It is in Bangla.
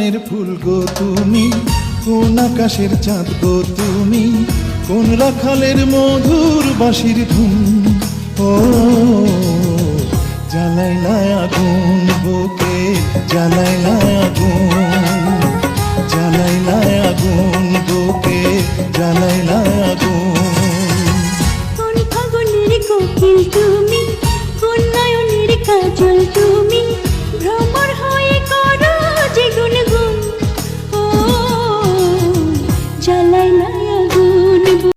বনের ফুল গো তুমি, কোন আকাশের চাঁদ গো তুমি, কোন রাখালের মধুর বাঁশির ধুন। ও জ্বালাইলা আগুন বুকে, জ্বালাইলা আগুন, জ্বালাইলা আগুন বুকে, জ্বালাইলা আগুন। কোন ফাগুনের কোকিল তুমি, কোন নয়নের কাজল তুমি,